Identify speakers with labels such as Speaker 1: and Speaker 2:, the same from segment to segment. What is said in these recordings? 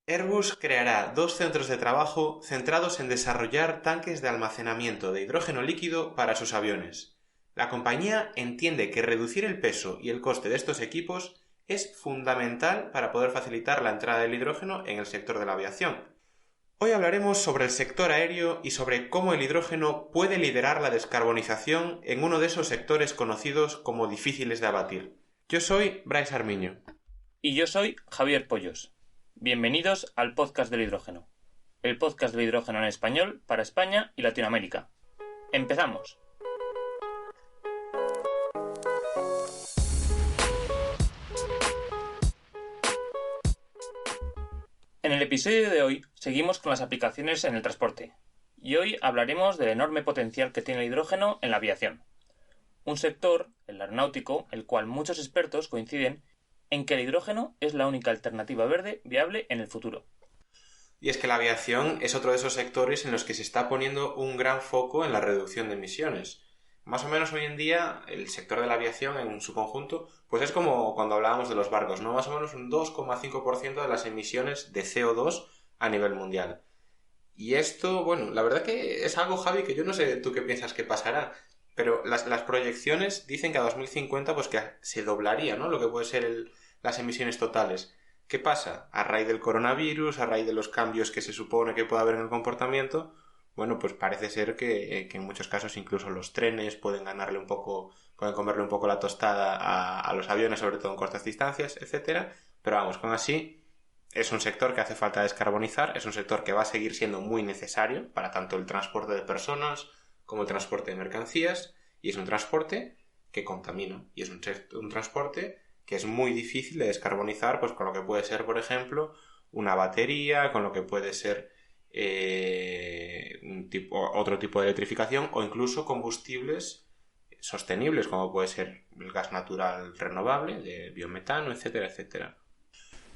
Speaker 1: Airbus creará 2 centros de trabajo centrados en desarrollar tanques de almacenamiento de hidrógeno líquido para sus aviones. La compañía entiende que reducir el peso y el coste de estos equipos es fundamental para poder facilitar la entrada del hidrógeno en el sector de la aviación. Hoy hablaremos sobre el sector aéreo y sobre cómo el hidrógeno puede liderar la descarbonización en uno de esos sectores conocidos como difíciles de abatir. Yo soy Bryce Armiño.
Speaker 2: Y yo soy Javier Pollos. Bienvenidos al podcast del hidrógeno. El podcast del hidrógeno en español para España y Latinoamérica. ¡Empezamos! En el episodio de hoy seguimos con las aplicaciones en el transporte. Y hoy hablaremos del enorme potencial que tiene el hidrógeno en la aviación. Un sector, el aeronáutico, el cual muchos expertos coinciden en que el hidrógeno es la única alternativa verde viable en el futuro.
Speaker 1: Y es que la aviación es otro de esos sectores en los que se está poniendo un gran foco en la reducción de emisiones. Más o menos hoy en día el sector de la aviación en su conjunto pues es como cuando hablábamos de los barcos, ¿no? Más o menos un 2,5% de las emisiones de CO2 a nivel mundial. Y esto, bueno, la verdad que es algo, Javi, que yo no sé tú qué piensas que pasará, pero las proyecciones dicen que a 2050 pues que se doblaría, ¿no? Lo que puede ser las emisiones totales. ¿Qué pasa? A raíz del coronavirus, a raíz de los cambios que se supone que puede haber en el comportamiento, bueno, pues parece ser que en muchos casos incluso los trenes pueden comerle un poco la tostada a los aviones, sobre todo en cortas distancias, etcétera. Pero vamos, con así es un sector que hace falta descarbonizar, es un sector que va a seguir siendo muy necesario para tanto el transporte de personas como el transporte de mercancías, y es un transporte que contamina, y es un transporte que es muy difícil de descarbonizar, pues con lo que puede ser, por ejemplo, una batería, con lo que puede ser otro tipo de electrificación, o incluso combustibles sostenibles, como puede ser el gas natural renovable, de biometano, etcétera, etcétera.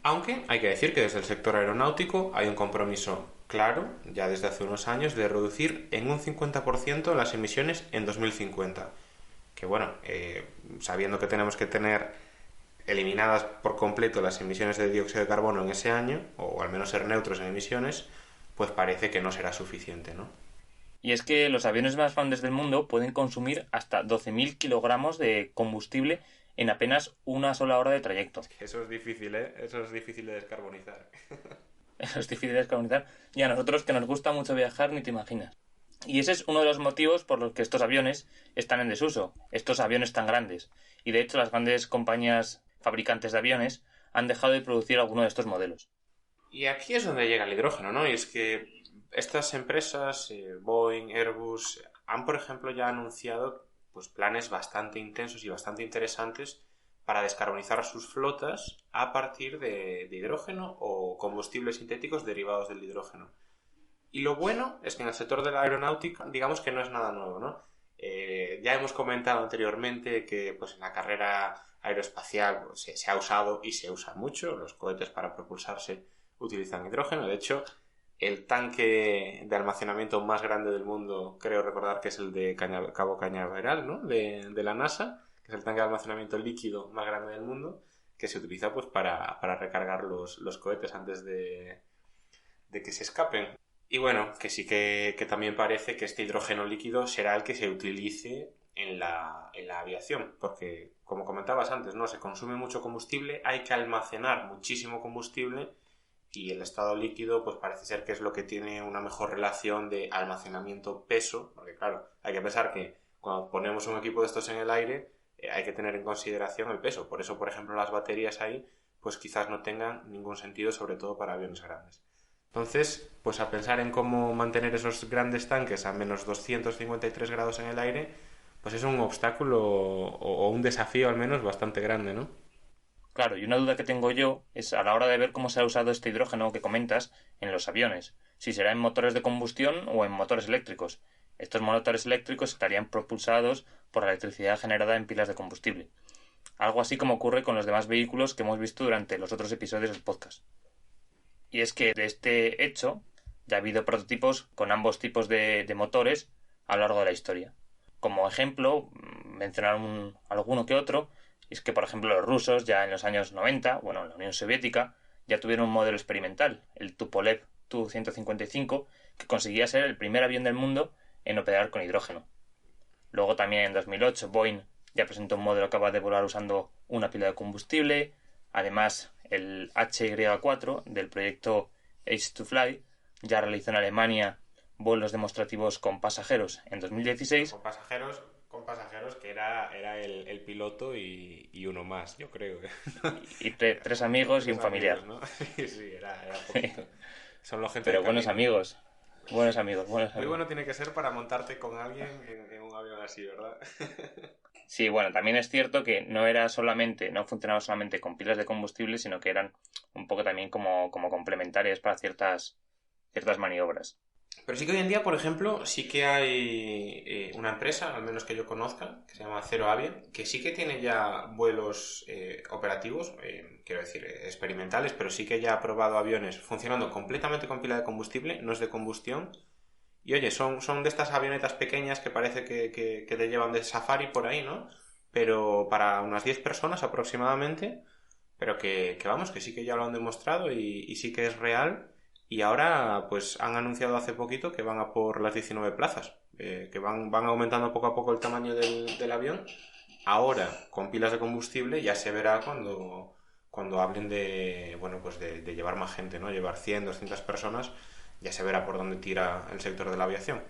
Speaker 1: Aunque hay que decir que desde el sector aeronáutico hay un compromiso claro, ya desde hace unos años, de reducir en un 50% las emisiones en 2050. Que bueno, sabiendo que tenemos que tener eliminadas por completo las emisiones de dióxido de carbono en ese año, o al menos ser neutros en emisiones, pues parece que no será suficiente, ¿no?
Speaker 2: Y es que los aviones más grandes del mundo pueden consumir hasta 12.000 kilogramos de combustible en apenas una sola hora de trayecto.
Speaker 1: Eso es difícil, ¿eh? Eso es difícil de descarbonizar.
Speaker 2: Eso es difícil de descarbonizar. Y a nosotros que nos gusta mucho viajar, ni te imaginas. Y ese es uno de los motivos por los que estos aviones están en desuso, estos aviones tan grandes. Y de hecho las grandes compañías fabricantes de aviones han dejado de producir alguno de estos modelos.
Speaker 1: Y aquí es donde llega el hidrógeno, ¿no? Y es que estas empresas, Boeing, Airbus, han por ejemplo ya anunciado pues planes bastante intensos y bastante interesantes para descarbonizar sus flotas a partir de hidrógeno o combustibles sintéticos derivados del hidrógeno. Y lo bueno es que en el sector de la aeronáutica, digamos que no es nada nuevo, ¿no? Ya hemos comentado anteriormente que pues en la carrera aeroespacial pues, se ha usado y se usa mucho. Los cohetes para propulsarse utilizan hidrógeno. De hecho, el tanque de almacenamiento más grande del mundo, creo recordar que es el de Cabo Cañaveral, ¿no? De la NASA, que es el tanque de almacenamiento líquido más grande del mundo, que se utiliza pues para recargar los cohetes antes de que se escapen. Y bueno, que sí que también parece que este hidrógeno líquido será el que se utilice en la aviación, porque como comentabas antes, ¿no? Se consume mucho combustible, hay que almacenar muchísimo combustible y el estado líquido pues parece ser que es lo que tiene una mejor relación de almacenamiento-peso, porque claro, hay que pensar que cuando ponemos un equipo de estos en el aire hay que tener en consideración el peso. Por eso, por ejemplo, las baterías ahí pues quizás no tengan ningún sentido, sobre todo para aviones grandes. Entonces, pues a pensar en cómo mantener esos grandes tanques a menos 253 grados en el aire, pues es un obstáculo o un desafío al menos bastante grande, ¿no?
Speaker 2: Claro, y una duda que tengo yo es a la hora de ver cómo se ha usado este hidrógeno que comentas en los aviones, si será en motores de combustión o en motores eléctricos. Estos motores eléctricos estarían propulsados por la electricidad generada en pilas de combustible. Algo así como ocurre con los demás vehículos que hemos visto durante los otros episodios del podcast. Y es que de este hecho ya ha habido prototipos con ambos tipos de motores a lo largo de la historia. Como ejemplo, mencionar alguno que otro, es que por ejemplo los rusos ya en los años 90, en la Unión Soviética, ya tuvieron un modelo experimental, el Tupolev Tu-155, que conseguía ser el primer avión del mundo en operar con hidrógeno. Luego también en 2008 Boeing ya presentó un modelo capaz de volar usando una pila de combustible. Además, el HY4 del proyecto H2Fly ya realizó en Alemania vuelos demostrativos con pasajeros en 2016.
Speaker 1: Con pasajeros que era el piloto y uno más, yo creo.
Speaker 2: Y tres amigos y un familiar.
Speaker 1: Amigos, ¿no? Sí, era poquito. Son los gente
Speaker 2: Pero
Speaker 1: de
Speaker 2: buenos
Speaker 1: cabina.
Speaker 2: amigos. Buenos amigos.
Speaker 1: Muy bueno tiene que ser para montarte con alguien en un avión así, ¿verdad?
Speaker 2: Sí, bueno, también es cierto que no funcionaba solamente con pilas de combustible, sino que eran un poco también como complementarias para ciertas maniobras.
Speaker 1: Pero sí que hoy en día, por ejemplo, sí que hay una empresa, al menos que yo conozca, que se llama Zero Avia, que sí que tiene ya vuelos operativos, quiero decir, experimentales, pero sí que ya ha probado aviones funcionando completamente con pila de combustible, no es de combustión. Y oye, son de estas avionetas pequeñas que parece que te llevan de safari por ahí, ¿no? Pero para unas 10 personas aproximadamente, pero que vamos, que sí que ya lo han demostrado y sí que es real. Y ahora, pues han anunciado hace poquito que van a por las 19 plazas, que van aumentando poco a poco el tamaño del avión. Ahora, con pilas de combustible, ya se verá cuando hablen de, bueno, pues de llevar más gente, ¿no? Llevar 100, 200 personas, ya se verá por dónde tira el sector de la aviación.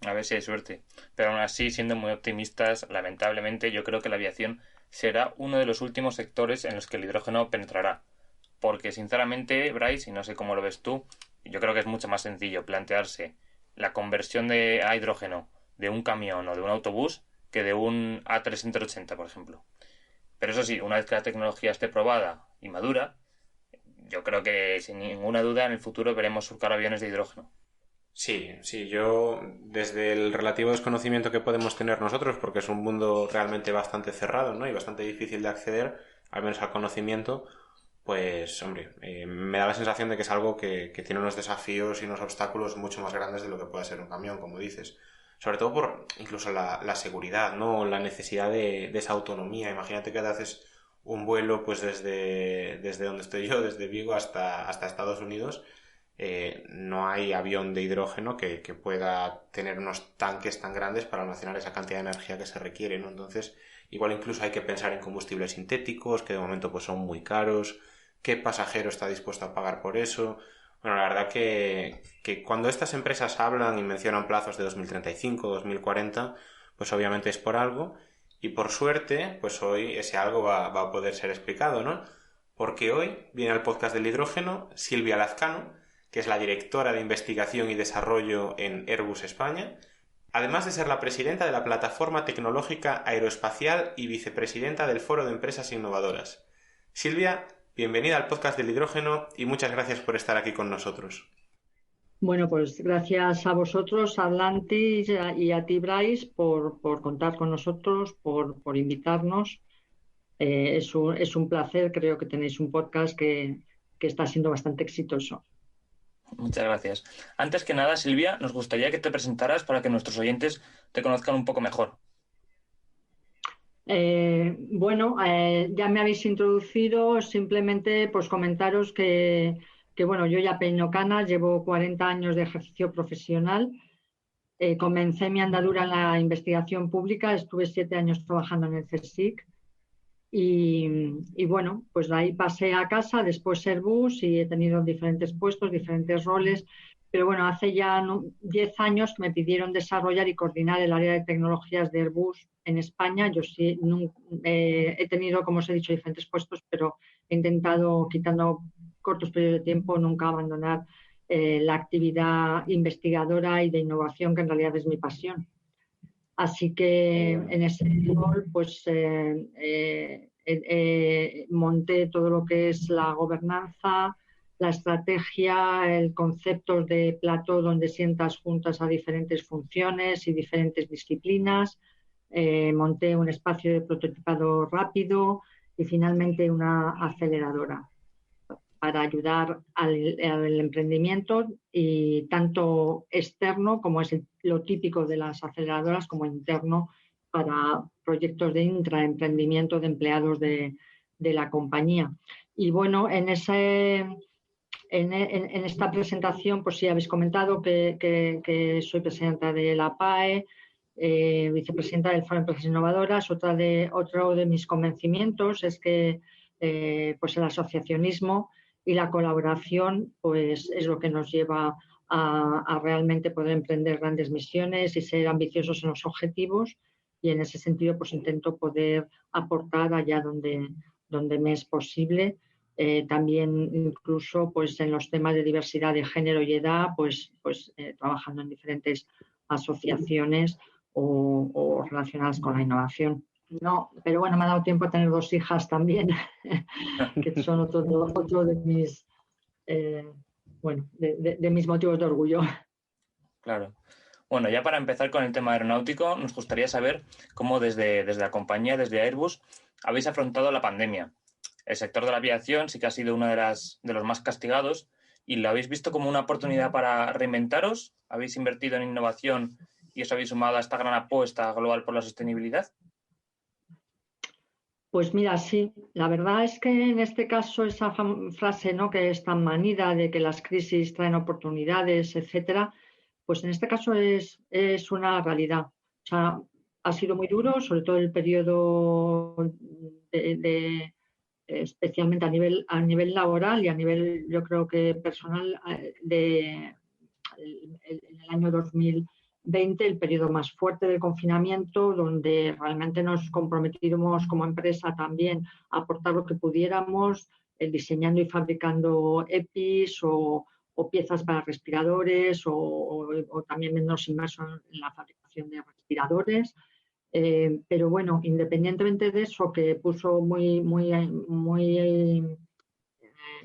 Speaker 2: A ver si hay suerte. Pero aún así, siendo muy optimistas, lamentablemente yo creo que la aviación será uno de los últimos sectores en los que el hidrógeno penetrará. Porque sinceramente, Bryce, y no sé cómo lo ves tú, yo creo que es mucho más sencillo plantearse la conversión a hidrógeno de un camión o de un autobús que de un A380, por ejemplo. Pero eso sí, una vez que la tecnología esté probada y madura, yo creo que sin ninguna duda en el futuro veremos surcar aviones de hidrógeno.
Speaker 1: Sí, yo desde el relativo desconocimiento que podemos tener nosotros, porque es un mundo realmente bastante cerrado, ¿no? Y bastante difícil de acceder, al menos al conocimiento, pues, hombre, me da la sensación de que es algo que tiene unos desafíos y unos obstáculos mucho más grandes de lo que puede ser un camión, como dices. Sobre todo por incluso la seguridad, ¿no? La necesidad de esa autonomía. Imagínate que te haces un vuelo pues desde donde estoy yo, desde Vigo hasta Estados Unidos. No hay avión de hidrógeno que pueda tener unos tanques tan grandes para almacenar esa cantidad de energía que se requiere, ¿no? Entonces, igual incluso hay que pensar en combustibles sintéticos, que de momento pues son muy caros. ¿Qué pasajero está dispuesto a pagar por eso? Bueno, la verdad que cuando estas empresas hablan y mencionan plazos de 2035, 2040, pues obviamente es por algo. Y por suerte, pues hoy ese algo va a poder ser explicado, ¿no? Porque hoy viene al podcast del hidrógeno Silvia Lazcano, que es la directora de investigación y desarrollo en Airbus España, además de ser la presidenta de la Plataforma Tecnológica Aeroespacial y vicepresidenta del Foro de Empresas Innovadoras. Silvia, bienvenida al podcast del hidrógeno y muchas gracias por estar aquí con nosotros.
Speaker 3: Bueno, pues gracias a vosotros, Atlantis, y a ti, Bryce, por contar con nosotros, por invitarnos. Es un placer, creo que tenéis un podcast que está siendo bastante exitoso.
Speaker 2: Muchas gracias. Antes que nada, Silvia, nos gustaría que te presentaras para que nuestros oyentes te conozcan un poco mejor.
Speaker 3: Ya me habéis introducido, simplemente pues comentaros que bueno, yo ya peino canas, llevo 40 años de ejercicio profesional. Comencé mi andadura en la investigación pública, estuve 7 años trabajando en el CSIC y bueno, pues de ahí pasé a casa, después Airbus y he tenido diferentes puestos, diferentes roles, pero bueno, hace ya 10 años me pidieron desarrollar y coordinar el área de tecnologías de Airbus en España. Yo sí he tenido, como os he dicho, diferentes puestos, pero he intentado, quitando cortos periodos de tiempo, nunca abandonar la actividad investigadora y de innovación, que en realidad es mi pasión. Así que en ese rol pues monté todo lo que es la gobernanza, la estrategia, el concepto de plató donde sientas juntas a diferentes funciones y diferentes disciplinas. Monté un espacio de prototipado rápido y finalmente una aceleradora para ayudar al emprendimiento, y tanto externo, como es lo típico de las aceleradoras, como interno para proyectos de intraemprendimiento de empleados de la compañía. Y bueno, en esta presentación, pues sí habéis comentado que soy presidenta de la PAE, vicepresidenta del Foro de Empresas Innovadoras. Otro de mis convencimientos es que pues el asociacionismo y la colaboración pues es lo que nos lleva a realmente poder emprender grandes misiones y ser ambiciosos en los objetivos, y en ese sentido pues intento poder aportar allá donde me es posible. También incluso pues en los temas de diversidad de género y edad, pues trabajando en diferentes asociaciones o relacionadas con la innovación. No, pero bueno, me ha dado tiempo a tener 2 hijas también, que son otro de mis de mis motivos de orgullo.
Speaker 2: Claro. Bueno, ya para empezar con el tema aeronáutico, nos gustaría saber cómo desde la compañía, desde Airbus, habéis afrontado la pandemia. El sector de la aviación sí que ha sido uno de los más castigados, y lo habéis visto como una oportunidad para reinventaros. ¿Habéis invertido en innovación y os habéis sumado a esta gran apuesta global por la sostenibilidad?
Speaker 3: Pues mira, sí, la verdad es que en este caso esa frase, ¿no?, que es tan manida de que las crisis traen oportunidades, etcétera, pues en este caso es una realidad. O sea, ha sido muy duro, sobre todo el periodo especialmente a nivel laboral y a nivel, yo creo que personal, en el año 2020, el periodo más fuerte del confinamiento, donde realmente nos comprometimos como empresa también a aportar lo que pudiéramos, diseñando y fabricando EPIs o piezas para respiradores o también menos inmersos en la fabricación de respiradores. Pero bueno, independientemente de eso, que puso muy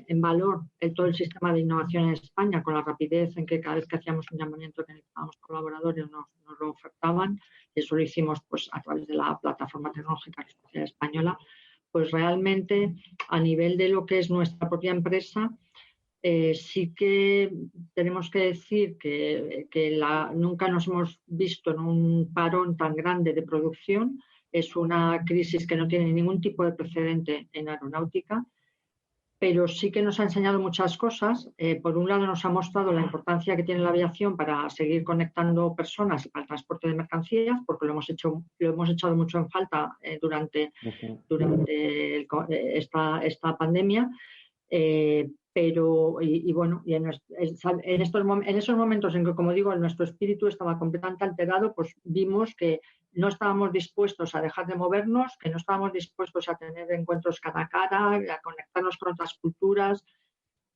Speaker 3: en valor todo el sistema de innovación en España, con la rapidez en que cada vez que hacíamos un llamamiento que necesitábamos colaboradores nos lo ofertaban, y eso lo hicimos pues a través de la plataforma tecnológica española. Pues realmente a nivel de lo que es nuestra propia empresa, sí que tenemos que decir que nunca nos hemos visto en un parón tan grande de producción. Es una crisis que no tiene ningún tipo de precedente en aeronáutica, pero sí que nos ha enseñado muchas cosas. Por un lado, nos ha mostrado la importancia que tiene la aviación para seguir conectando personas y para el transporte de mercancías, porque lo hemos echado mucho en falta durante esta pandemia. Pero en esos momentos en que, como digo, nuestro espíritu estaba completamente alterado, pues vimos que no estábamos dispuestos a dejar de movernos, que no estábamos dispuestos a tener encuentros cara a cara, a conectarnos con otras culturas,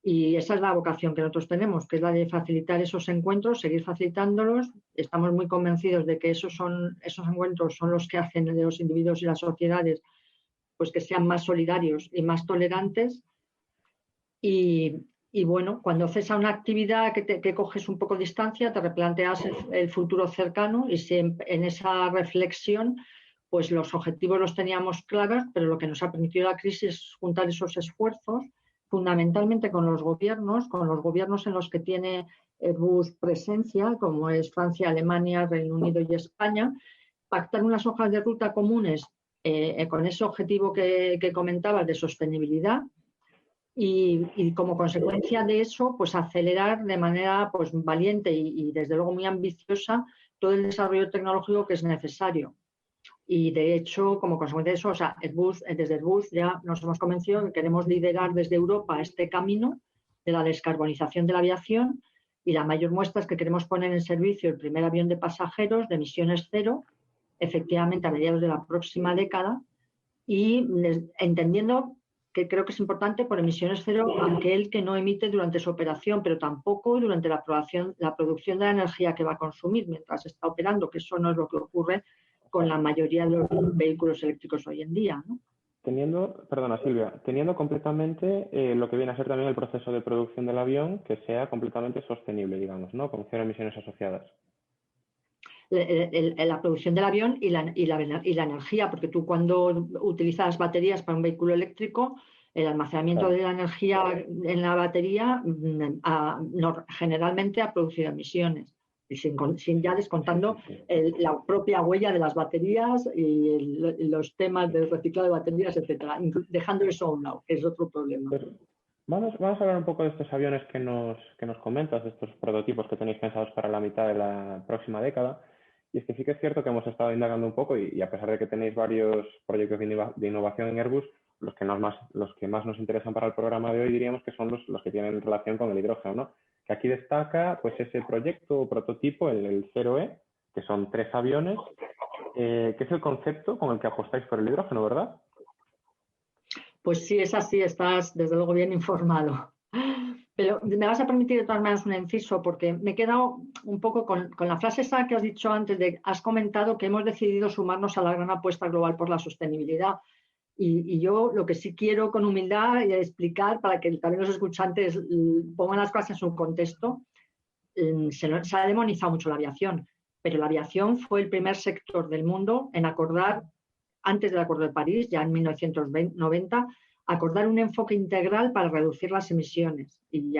Speaker 3: y esa es la vocación que nosotros tenemos, que es la de facilitar esos encuentros, seguir facilitándolos. Estamos muy convencidos de que esos encuentros son los que hacen de los individuos y las sociedades pues que sean más solidarios y más tolerantes. Y bueno, cuando cesa una actividad que coges un poco de distancia, te replanteas el futuro cercano, y en esa reflexión, pues los objetivos los teníamos claros, pero lo que nos ha permitido la crisis es juntar esos esfuerzos, fundamentalmente con los gobiernos en los que tiene Airbus presencia, como es Francia, Alemania, Reino Unido y España, pactar unas hojas de ruta comunes con ese objetivo que comentabas de sostenibilidad. Y como consecuencia de eso, pues acelerar de manera pues valiente y desde luego muy ambiciosa todo el desarrollo tecnológico que es necesario. Y de hecho, como consecuencia de eso, o sea, desde Airbus ya nos hemos convencido que queremos liderar desde Europa este camino de la descarbonización de la aviación, y la mayor muestra es que queremos poner en servicio el primer avión de pasajeros de emisiones cero, efectivamente a mediados de la próxima década, y entendiendo que creo que es importante por emisiones cero aquel que no emite durante su operación, pero tampoco durante la producción de la energía que va a consumir mientras está operando, que eso no es lo que ocurre con la mayoría de los vehículos eléctricos hoy en día, ¿no?
Speaker 4: Perdona Silvia, teniendo completamente lo que viene a ser también el proceso de producción del avión, que sea completamente sostenible, digamos, ¿no? Con 0 emisiones asociadas.
Speaker 3: La producción del avión y la energía, porque tú cuando utilizas baterías para un vehículo eléctrico, el almacenamiento de la energía en la batería generalmente ha producido emisiones. y sin ya descontando la propia huella de las baterías y los temas del reciclado de baterías, etcétera, dejando eso a un lado, que es otro problema.
Speaker 4: Pues vamos a hablar un poco de estos aviones que nos comentas, de estos prototipos que tenéis pensados para la mitad de la próxima década. Y es que sí que es cierto que hemos estado indagando un poco y a pesar de que tenéis varios proyectos de innovación en Airbus, los que más nos interesan para el programa de hoy diríamos que son los que tienen relación con el hidrógeno, ¿no? Que aquí destaca pues ese proyecto o prototipo, el 0E, que son 3 aviones, que es el concepto con el que apostáis por el hidrógeno, ¿verdad?
Speaker 3: Pues sí, es así, estás desde luego bien informado. Pero me vas a permitir de todas maneras un inciso, porque me he quedado un poco con la frase esa que has dicho antes, has comentado que hemos decidido sumarnos a la gran apuesta global por la sostenibilidad. Y yo lo que sí quiero con humildad y explicar para que también los escuchantes pongan las cosas en su contexto, se ha demonizado mucho la aviación, pero la aviación fue el primer sector del mundo en acordar, antes del Acuerdo de París, ya en 1990, acordar un enfoque integral para reducir las emisiones y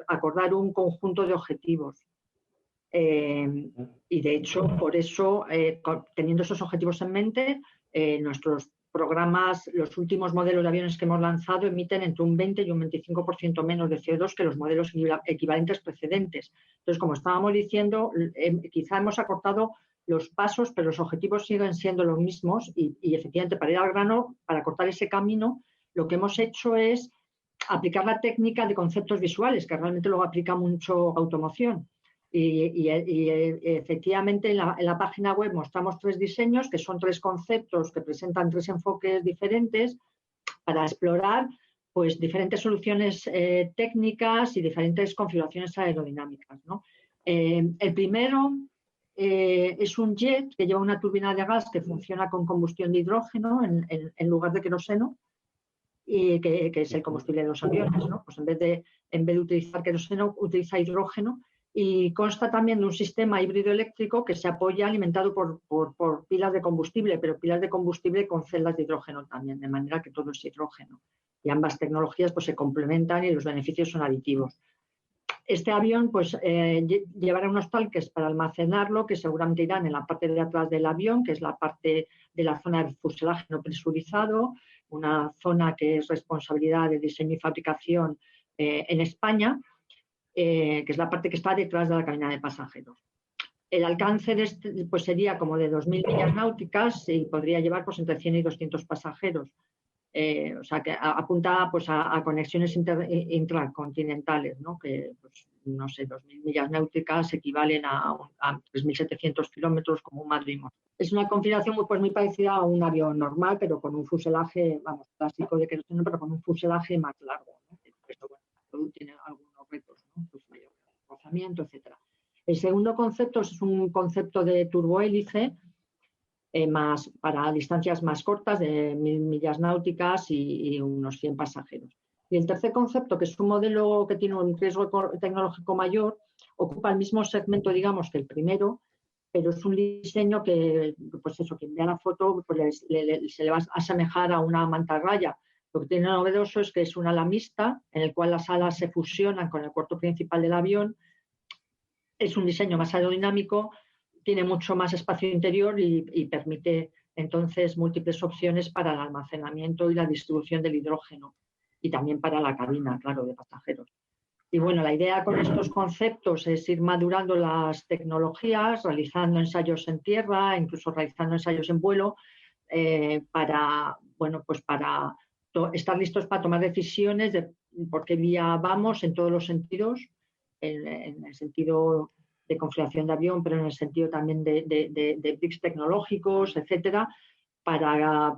Speaker 3: acordar un conjunto de objetivos. Y de hecho, por eso, teniendo esos objetivos en mente, nuestros programas, los últimos modelos de aviones que hemos lanzado emiten entre un 20 y un 25% menos de CO2 que los modelos equivalentes precedentes. Entonces, como estábamos diciendo, quizá hemos acortado los pasos, pero los objetivos siguen siendo los mismos y efectivamente, para ir al grano, para cortar ese camino, lo que hemos hecho es aplicar la técnica de conceptos visuales, que realmente luego aplica mucho automoción. Y efectivamente en la página web mostramos 3 diseños, que son 3 conceptos que presentan 3 enfoques diferentes para explorar pues, diferentes soluciones técnicas y diferentes configuraciones aerodinámicas, ¿no? El primero es un jet que lleva una turbina de gas que funciona con combustión de hidrógeno en lugar de queroseno, y que es el combustible de los aviones, ¿no? Pues en vez de utilizar queroseno, utiliza hidrógeno y consta también de un sistema híbrido eléctrico que se apoya alimentado por pilas de combustible, pero pilas de combustible con celdas de hidrógeno también, de manera que todo es hidrógeno. Y ambas tecnologías pues, se complementan y los beneficios son aditivos. Este avión pues, llevará unos tanques para almacenarlo que seguramente irán en la parte de atrás del avión, que es la parte de la zona de fuselaje no presurizado, una zona que es responsabilidad de diseño y fabricación en España, que es la parte que está detrás de la cabina de pasajeros. El alcance de este pues, sería como de 2.000 millas náuticas y podría llevar pues, entre 100 y 200 pasajeros. O sea, que apunta pues, a conexiones intracontinentales, ¿no? Que, pues, no sé, 2.000 millas náuticas equivalen a 3.700 kilómetros como un Madrid-Moscú. Es una configuración pues, muy parecida a un avión normal, pero con un fuselaje, vamos, clásico de queroseno, pero con un fuselaje más largo, ¿no? Esto, bueno, tiene algunos retos, ¿no? Pues mayor rozamiento, etcétera. El segundo concepto es un concepto de turbohélice, más para distancias más cortas de 1.000 millas náuticas y unos 100 pasajeros. Y el tercer concepto, que es un modelo que tiene un riesgo tecnológico mayor, ocupa el mismo segmento, digamos, que el primero, pero es un diseño que, pues eso, quien vea la foto pues se le va a asemejar a una mantarraya. Lo que tiene novedoso es que es un ala mixta, en el cual las alas se fusionan con el cuerpo principal del avión. Es un diseño más aerodinámico, tiene mucho más espacio interior y permite entonces múltiples opciones para el almacenamiento y la distribución del hidrógeno y también para la cabina, claro, de pasajeros. Y bueno, la idea con estos conceptos es ir madurando las tecnologías, realizando ensayos en tierra, incluso realizando ensayos en vuelo, para, bueno, pues para estar listos para tomar decisiones de por qué vía vamos en todos los sentidos, en el sentido de configuración de avión, pero en el sentido también de bricks tecnológicos, etcétera, para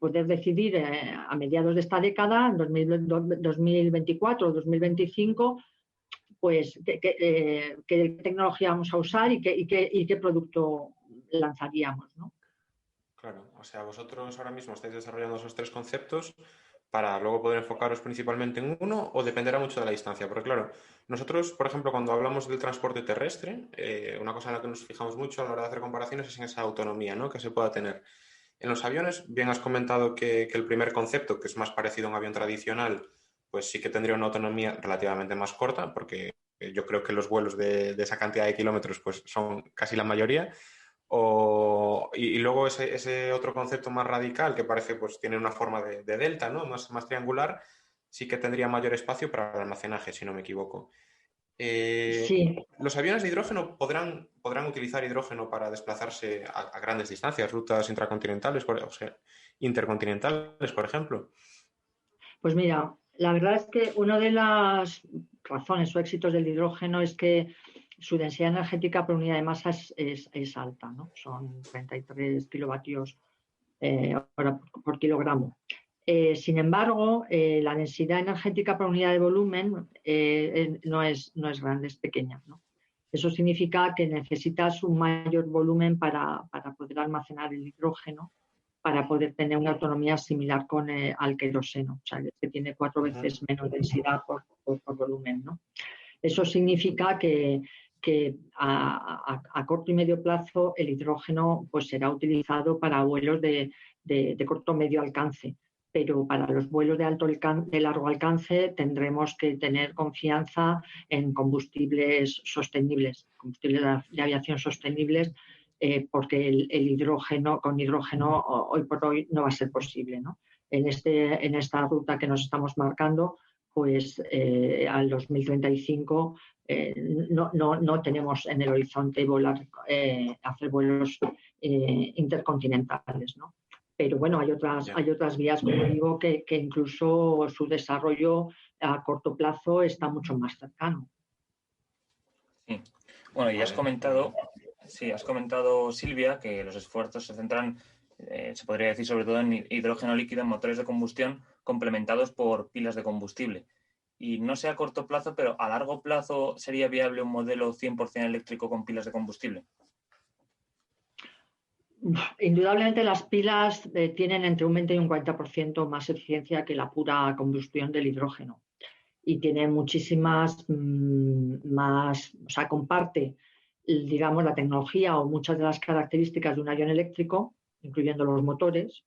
Speaker 3: poder decidir a mediados de esta década, en 2024 o 2025, pues qué tecnología vamos a usar y qué producto lanzaríamos, ¿no?
Speaker 1: Claro, o sea, vosotros ahora mismo estáis desarrollando esos 3 conceptos para luego poder enfocaros principalmente en uno o dependerá mucho de la distancia. Porque claro, nosotros, por ejemplo, cuando hablamos del transporte terrestre, una cosa en la que nos fijamos mucho a la hora de hacer comparaciones es en esa autonomía, ¿no?, que se pueda tener. En los aviones, bien has comentado que el primer concepto, que es más parecido a un avión tradicional, pues sí que tendría una autonomía relativamente más corta, porque yo creo que los vuelos de esa cantidad de kilómetros pues son casi la mayoría. Y luego ese otro concepto más radical que parece pues tiene una forma de delta, ¿no? Más triangular, sí que tendría mayor espacio para el almacenaje, si no me equivoco.
Speaker 3: Sí,
Speaker 1: ¿Los aviones de hidrógeno podrán utilizar hidrógeno para desplazarse a grandes distancias, rutas intracontinentales, o sea, intercontinentales, por ejemplo?
Speaker 3: pues mira, la verdad es que una de las razones o éxitos del hidrógeno es que su densidad energética por unidad de masa es alta, ¿no? Son 33 kilovatios hora por kilogramo. Sin embargo, la densidad energética por unidad de volumen no es grande, es pequeña, ¿no? Eso significa que necesitas un mayor volumen para poder almacenar el hidrógeno, para poder tener una autonomía similar al queroseno, o sea, que tiene 4 veces menos densidad por volumen, ¿no? Eso significa que a corto y medio plazo el hidrógeno pues, será utilizado para vuelos de corto o medio alcance, pero para los vuelos de largo alcance tendremos que tener confianza en combustibles sostenibles, combustibles de aviación sostenibles, porque el hidrógeno, con hidrógeno hoy por hoy no va a ser posible, ¿no? En esta ruta que nos estamos marcando, pues al 2035 no tenemos en el horizonte hacer vuelos intercontinentales, ¿no? Pero bueno, hay otras vías, como digo, que incluso su desarrollo a corto plazo está mucho más cercano.
Speaker 2: Sí. Bueno, y has comentado, Silvia, que los esfuerzos se centran, se podría decir, sobre todo en hidrógeno líquido en motores de combustión complementados por pilas de combustible. Y no sé a corto plazo, pero a largo plazo, ¿sería viable un modelo 100% eléctrico con pilas de combustible?
Speaker 3: Indudablemente las pilas tienen entre un 20 y un 40% más eficiencia que la pura combustión del hidrógeno. Y tiene muchísimas más, o sea, comparte, digamos, la tecnología o muchas de las características de un avión eléctrico, incluyendo los motores,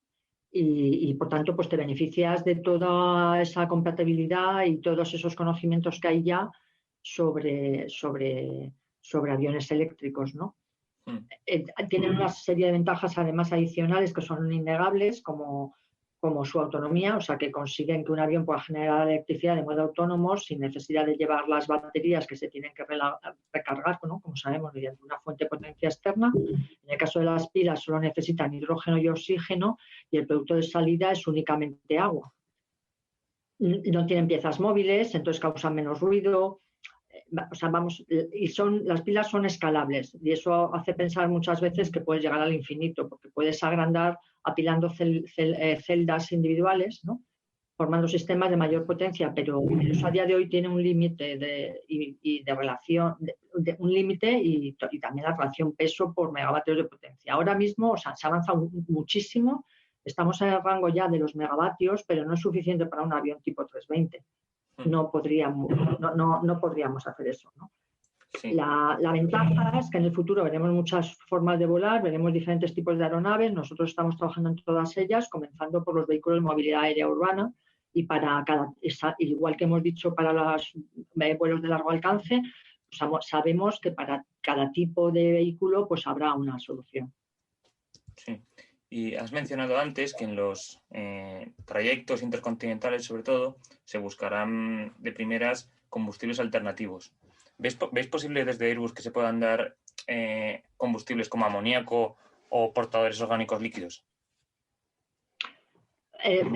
Speaker 3: y por tanto, pues te beneficias de toda esa compatibilidad y todos esos conocimientos que hay ya sobre aviones eléctricos, ¿no? Tienen una serie de ventajas además adicionales que son innegables, como su autonomía, o sea que consiguen que un avión pueda generar electricidad de modo autónomo sin necesidad de llevar las baterías que se tienen que recargar, ¿no? Como sabemos, mediante una fuente de potencia externa. En el caso de las pilas solo necesitan hidrógeno y oxígeno y el producto de salida es únicamente agua. No tienen piezas móviles, entonces causan menos ruido. O sea, las pilas son escalables y eso hace pensar muchas veces que puedes llegar al infinito, porque puedes agrandar apilando celdas individuales, ¿no? Formando sistemas de mayor potencia, pero eso a día de hoy tiene un límite de relación, un límite y también la relación peso por megavatios de potencia. Ahora mismo, o sea, se ha avanzado muchísimo, estamos en el rango ya de los megavatios, pero no es suficiente para un avión tipo 320. No podríamos hacer eso, ¿no?
Speaker 2: Sí.
Speaker 3: La ventaja es que en el futuro veremos muchas formas de volar, veremos diferentes tipos de aeronaves. Nosotros estamos trabajando en todas ellas, comenzando por los vehículos de movilidad aérea urbana y igual que hemos dicho para los vuelos de largo alcance, pues sabemos que para cada tipo de vehículo pues habrá una solución.
Speaker 2: Sí. Y has mencionado antes que en los trayectos intercontinentales, sobre todo, se buscarán de primeras combustibles alternativos. ¿Veis posible desde Airbus que se puedan dar combustibles como amoníaco o portadores orgánicos líquidos?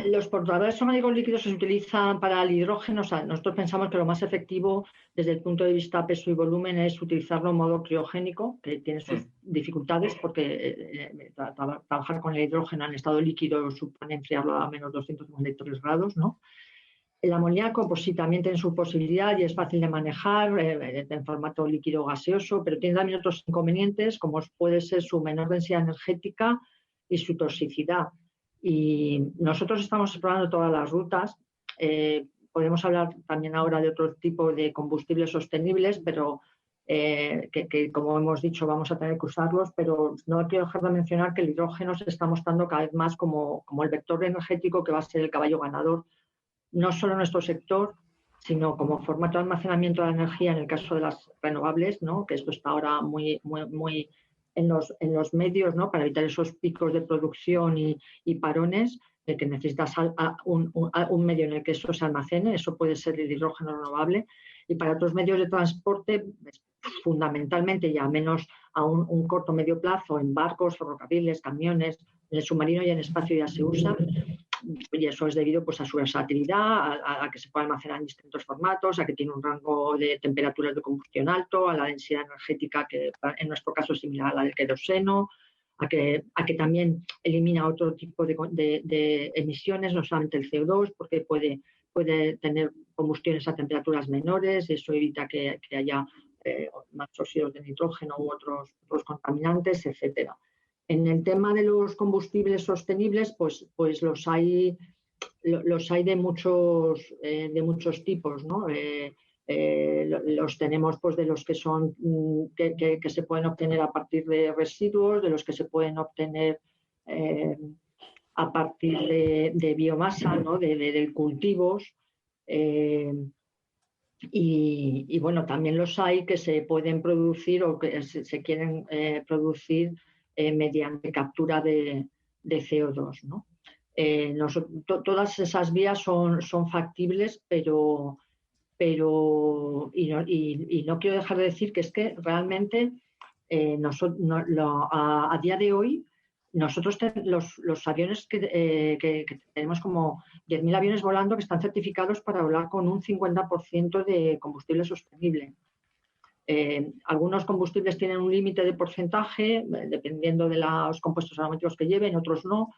Speaker 3: Los portadores orgánicos líquidos se utilizan para el hidrógeno. O sea, nosotros pensamos que lo más efectivo desde el punto de vista peso y volumen es utilizarlo en modo criogénico, que tiene sus dificultades porque trabajar con el hidrógeno en estado líquido supone enfriarlo a menos 253 grados, ¿no? El amoníaco, pues sí, también tiene su posibilidad y es fácil de manejar en formato líquido gaseoso, pero tiene también otros inconvenientes, como puede ser su menor densidad energética y su toxicidad. Y nosotros estamos explorando todas las rutas. Podemos hablar también ahora de otro tipo de combustibles sostenibles, pero que como hemos dicho vamos a tener que usarlos, pero no quiero dejar de mencionar que el hidrógeno se está mostrando cada vez más como el vector energético que va a ser el caballo ganador, no solo en nuestro sector, sino como formato de almacenamiento de la energía en el caso de las renovables, ¿no? Que esto está ahora muy en los medios, ¿no? Para evitar esos picos de producción y parones, de que necesitas un medio en el que eso se almacene. Eso puede ser el hidrógeno renovable. Y para otros medios de transporte, fundamentalmente, y a menos a un corto o medio plazo, en barcos, ferrocarriles, camiones, en el submarino y en espacio ya se usa. Y eso es debido pues, a su versatilidad, a que se puede almacenar en distintos formatos, a que tiene un rango de temperaturas de combustión alto, a la densidad energética que en nuestro caso es similar a la del queroseno, a que también elimina otro tipo de emisiones, no solamente el CO2, porque puede tener combustiones a temperaturas menores, eso evita que haya más óxidos de nitrógeno u otros contaminantes, etcétera. En el tema de los combustibles sostenibles, pues los hay de muchos tipos, ¿no? Los tenemos pues de los que son que se pueden obtener a partir de residuos, de los que se pueden obtener a partir de biomasa, ¿no? de cultivos. Y bueno, también los hay que se pueden producir o que se quieren producir mediante captura de CO2, ¿no? Todas esas vías son factibles, pero no quiero dejar de decir que es que realmente a día de hoy nosotros los aviones que tenemos como 10.000 aviones volando que están certificados para volar con un 50% de combustible sostenible. Algunos combustibles tienen un límite de porcentaje, dependiendo de los compuestos aromáticos que lleven, otros no.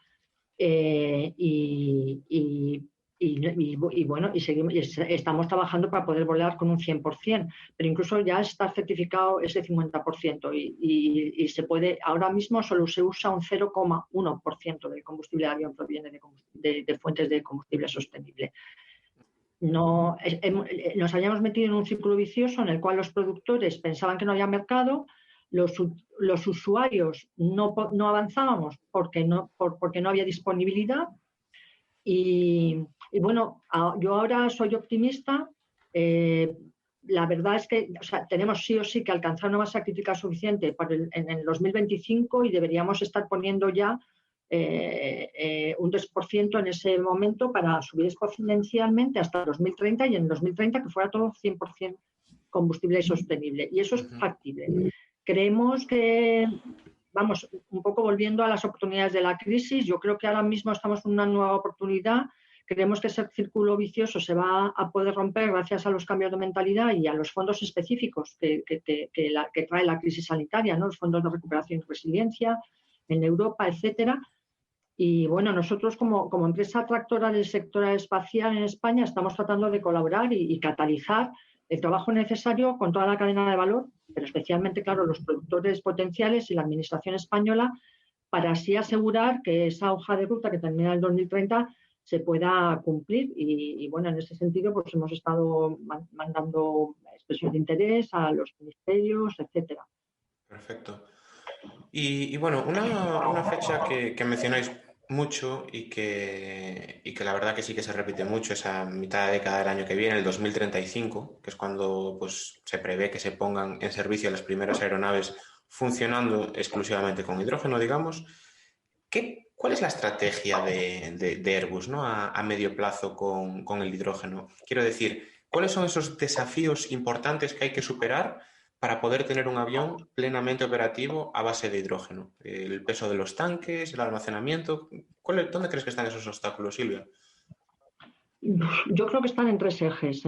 Speaker 3: Bueno, estamos trabajando para poder volar con un 100%, pero incluso ya está certificado ese 50% y se puede, ahora mismo solo se usa un 0,1% del combustible de avión proviene de fuentes de combustible sostenible. No, nos habíamos metido en un círculo vicioso en el cual los productores pensaban que no había mercado, los usuarios no avanzábamos porque no había disponibilidad y bueno, yo ahora soy optimista. La verdad es que tenemos sí o sí que alcanzar una masa crítica suficiente en el 2025 y deberíamos estar poniendo ya un 2% en ese momento para subir exponencialmente hasta el 2030 y en el 2030 que fuera todo 100% combustible sostenible. Y eso es factible. Creemos que, vamos, un poco volviendo a las oportunidades de la crisis, yo creo que ahora mismo estamos en una nueva oportunidad. Creemos que ese círculo vicioso se va a poder romper gracias a los cambios de mentalidad y a los fondos específicos que trae la crisis sanitaria, ¿no? Los fondos de recuperación y resiliencia en Europa, etcétera. Y bueno, nosotros como empresa tractora del sector espacial en España estamos tratando de colaborar y catalizar el trabajo necesario con toda la cadena de valor, pero especialmente, claro, los productores potenciales y la administración española, para así asegurar que esa hoja de ruta que termina en el 2030 se pueda cumplir. Y bueno, en ese sentido, pues hemos estado mandando expresiones de interés a los ministerios, etcétera.
Speaker 1: Perfecto. Y bueno, una fecha que mencionáis mucho y que la verdad que sí que se repite mucho es a mitad de década del año que viene, el 2035, que es cuando pues, se prevé que se pongan en servicio las primeras aeronaves funcionando exclusivamente con hidrógeno, digamos. ¿Cuál es la estrategia de Airbus, ¿no? a medio plazo con el hidrógeno? Quiero decir, ¿cuáles son esos desafíos importantes que hay que superar para poder tener un avión plenamente operativo a base de hidrógeno? El peso de los tanques, el almacenamiento. ¿Dónde crees que están esos obstáculos, Silvia?
Speaker 3: Yo creo que están en tres ejes.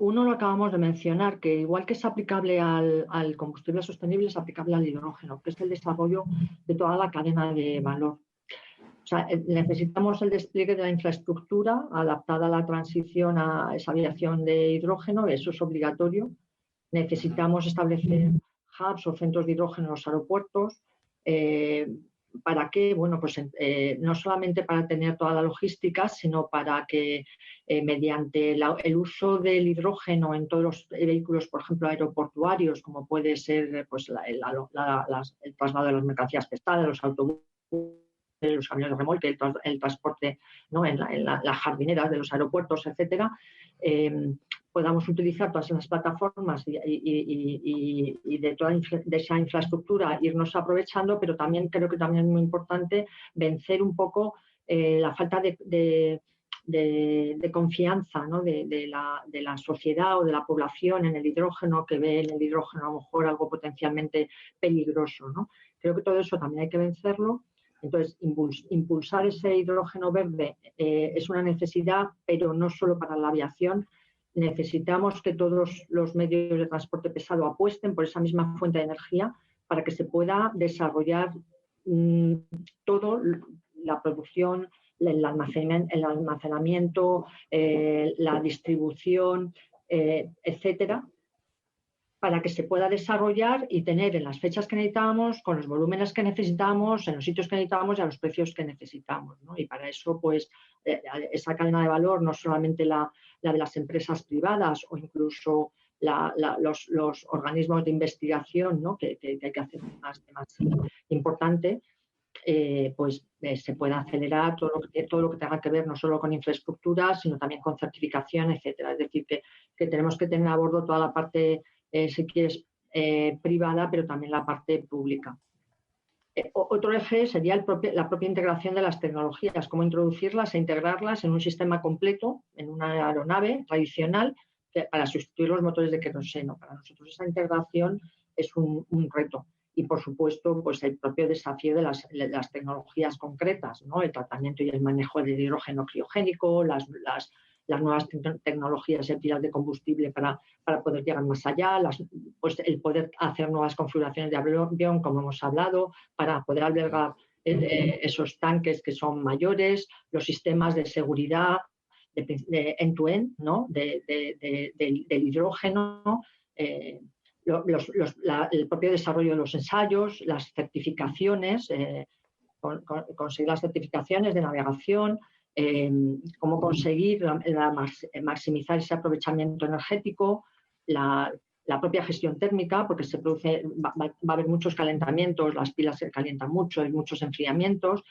Speaker 3: Uno lo acabamos de mencionar, que igual que es aplicable al combustible sostenible, es aplicable al hidrógeno, que es el desarrollo de toda la cadena de valor. O sea, necesitamos el despliegue de la infraestructura adaptada a la transición a esa aviación de hidrógeno, eso es obligatorio. Necesitamos establecer hubs o centros de hidrógeno en los aeropuertos. ¿Para qué? Bueno, pues no solamente para tener toda la logística, sino para que mediante el uso del hidrógeno en todos los vehículos, por ejemplo, aeroportuarios, como puede ser pues, el traslado de las mercancías pesadas, los autobuses, los camiones de remolque, el transporte, ¿no? en las jardineras de los aeropuertos, etcétera, podamos utilizar todas esas plataformas y de toda de esa infraestructura irnos aprovechando, pero también creo que también es muy importante vencer un poco la falta de confianza, ¿no? de la sociedad o de la población en el hidrógeno, que ve en el hidrógeno a lo mejor algo potencialmente peligroso, ¿no? Creo que todo eso también hay que vencerlo. Entonces, impulsar ese hidrógeno verde es una necesidad, pero no solo para la aviación. Necesitamos que todos los medios de transporte pesado apuesten por esa misma fuente de energía para que se pueda desarrollar todo, la producción, el almacenamiento, la distribución, etcétera, para que se pueda desarrollar y tener en las fechas que necesitamos, con los volúmenes que necesitamos, en los sitios que necesitamos y a los precios que necesitamos, ¿no? Y para eso, pues, esa cadena de valor, no solamente la de las empresas privadas o incluso los organismos de investigación, ¿no? que hay que hacer más importante, pues se puede acelerar todo lo que tenga que ver no solo con infraestructuras, sino también con certificación, etcétera. Es decir, que tenemos que tener a bordo toda la parte, si quieres, privada, pero también la parte pública. Otro eje sería la propia integración de las tecnologías, cómo introducirlas e integrarlas en un sistema completo, en una aeronave tradicional, para sustituir los motores de queroseno. Para nosotros esa integración es un reto. Y, por supuesto, pues el propio desafío de las tecnologías concretas, ¿no? El tratamiento y el manejo del hidrógeno criogénico, las nuevas tecnologías de pilas de combustible para poder llegar más allá, pues el poder hacer nuevas configuraciones de avión, como hemos hablado, para poder albergar esos tanques que son mayores, los sistemas de seguridad de end-to-end, ¿no? del hidrógeno, el propio desarrollo de los ensayos, las certificaciones, conseguir las certificaciones de navegación, cómo conseguir maximizar ese aprovechamiento energético, la propia gestión térmica, porque va a haber muchos calentamientos, las pilas se calientan mucho, hay muchos enfriamientos.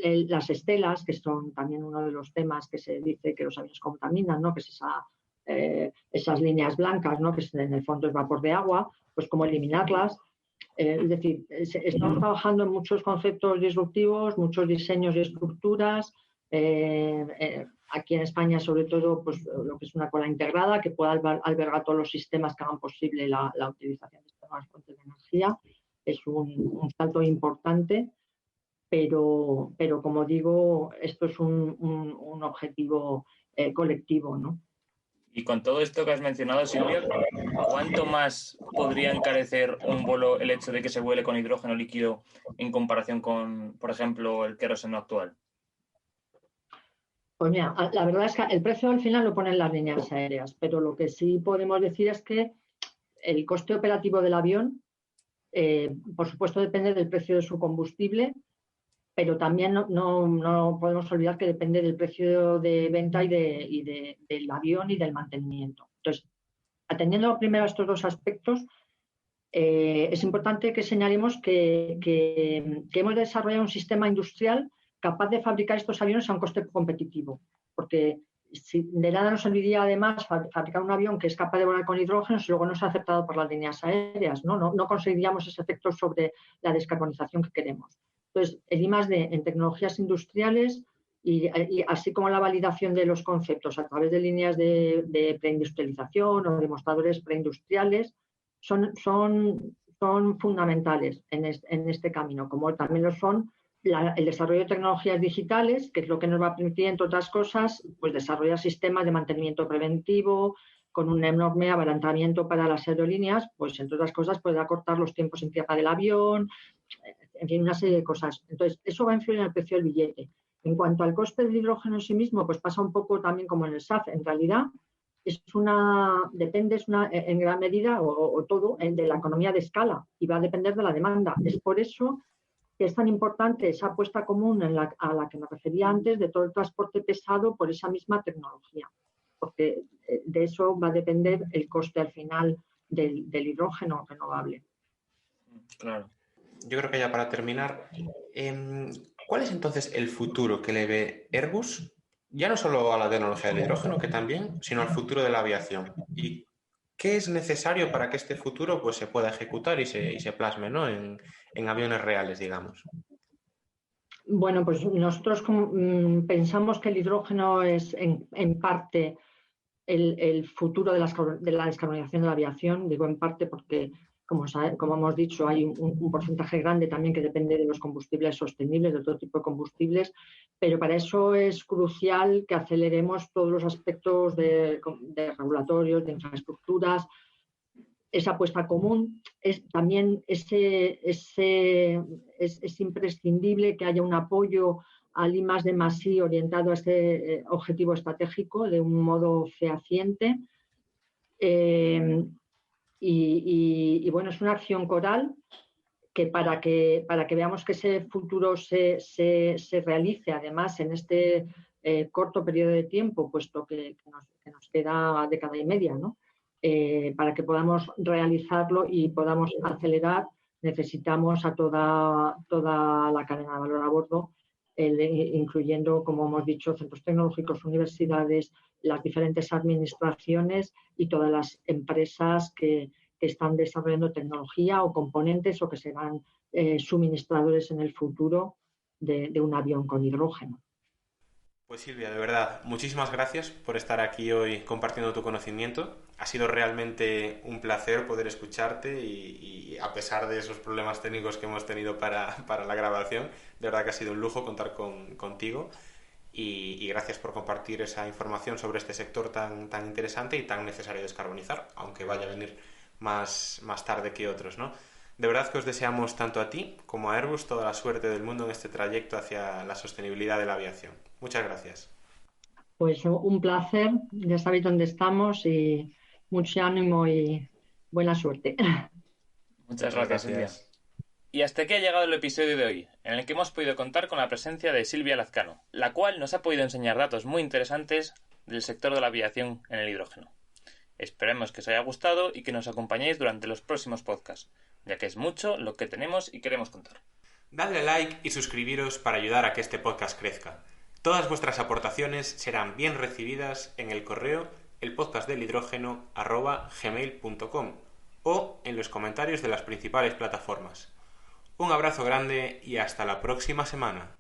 Speaker 3: Las estelas, que son también uno de los temas que se dice que los aviones contaminan, ¿no? Que es esas líneas blancas, ¿no? Que en el fondo es vapor de agua, pues cómo eliminarlas. Es decir, estamos trabajando en muchos conceptos disruptivos, muchos diseños y estructuras. Aquí en España, sobre todo, pues lo que es una cola integrada que pueda albergar todos los sistemas que hagan posible la utilización de estas nuevas fuentes de energía. Es un salto importante, pero como digo, esto es un objetivo colectivo, ¿no?
Speaker 2: Y con todo esto que has mencionado, Silvia, ¿cuánto más podría encarecer un vuelo el hecho de que se vuele con hidrógeno líquido en comparación con, por ejemplo, el queroseno actual?
Speaker 3: Pues mira, la verdad es que el precio al final lo ponen las líneas aéreas, pero lo que sí podemos decir es que el coste operativo del avión, por supuesto, depende del precio de su combustible, pero también no podemos olvidar que depende del precio de venta y del avión y del mantenimiento. Entonces, atendiendo primero a estos dos aspectos, es importante que señalemos que hemos desarrollado un sistema industrial capaz de fabricar estos aviones a un coste competitivo, porque de nada nos serviría además fabricar un avión que es capaz de volar con hidrógeno si luego no es aceptado por las líneas aéreas, ¿no? No conseguiríamos ese efecto sobre la descarbonización que queremos. Entonces, el I+D en tecnologías industriales y así como la validación de los conceptos a través de líneas de preindustrialización o demostradores preindustriales son fundamentales en este camino, como también lo son el desarrollo de tecnologías digitales, que es lo que nos va a permitir, entre otras cosas, pues desarrollar sistemas de mantenimiento preventivo con un enorme abaratamiento para las aerolíneas, pues entre otras cosas poder acortar los tiempos en tierra del avión, en fin, una serie de cosas. Entonces, eso va a influir en el precio del billete. En cuanto al coste del hidrógeno en sí mismo, pues pasa un poco también como en el SAF. En realidad, depende en gran medida o todo de la economía de escala y va a depender de la demanda. Es por eso que es tan importante esa apuesta común a la que me refería antes de todo el transporte pesado por esa misma tecnología, porque de eso va a depender el coste al final del hidrógeno renovable.
Speaker 2: Claro.
Speaker 1: yo creo que ya para terminar, ¿cuál es entonces el futuro que le ve Airbus? Ya no solo a la tecnología del hidrógeno, que también, sino al futuro de la aviación. ¿Y qué es necesario para que este futuro pues, se pueda ejecutar y se plasme, ¿no? en aviones reales, digamos?
Speaker 3: Bueno, pues nosotros pensamos que el hidrógeno es en parte el futuro de la descarbonización de la aviación. Digo en parte porque, como hemos dicho, hay un porcentaje grande también que depende de los combustibles sostenibles, de todo tipo de combustibles, pero para eso es crucial que aceleremos todos los aspectos de regulatorios, de infraestructuras, esa apuesta común. También es imprescindible que haya un apoyo al I+D+I orientado a este objetivo estratégico de un modo fehaciente. Y bueno, es una acción coral que para que veamos que ese futuro se realice, además, en este corto periodo de tiempo, puesto que nos queda década y media, ¿no? Para que podamos realizarlo y podamos acelerar, necesitamos a toda la cadena de valor a bordo, incluyendo, como hemos dicho, centros tecnológicos, universidades, las diferentes administraciones y todas las empresas que están desarrollando tecnología o componentes o que serán suministradores en el futuro de un avión con hidrógeno.
Speaker 1: Pues Silvia, de verdad, muchísimas gracias por estar aquí hoy compartiendo tu conocimiento. Ha sido realmente un placer poder escucharte y a pesar de esos problemas técnicos que hemos tenido para la grabación, de verdad que ha sido un lujo contar contigo y gracias por compartir esa información sobre este sector tan interesante y tan necesario descarbonizar, aunque vaya a venir más tarde que otros, ¿no? De verdad que os deseamos tanto a ti como a Airbus toda la suerte del mundo en este trayecto hacia la sostenibilidad de la aviación. Muchas gracias.
Speaker 3: Pues un placer, ya sabéis dónde estamos y mucho ánimo y buena suerte.
Speaker 2: Muchas gracias, Silvia. Y hasta aquí ha llegado el episodio de hoy, en el que hemos podido contar con la presencia de Silvia Lazcano, la cual nos ha podido enseñar datos muy interesantes del sector de la aviación en el hidrógeno. Esperemos que os haya gustado y que nos acompañéis durante los próximos podcasts, ya que es mucho lo que tenemos y queremos contar.
Speaker 1: Dadle like y suscribiros para ayudar a que este podcast crezca. Todas vuestras aportaciones serán bien recibidas en el correo elpodcastdelhidrógeno@gmail.com o en los comentarios de las principales plataformas. Un abrazo grande y hasta la próxima semana.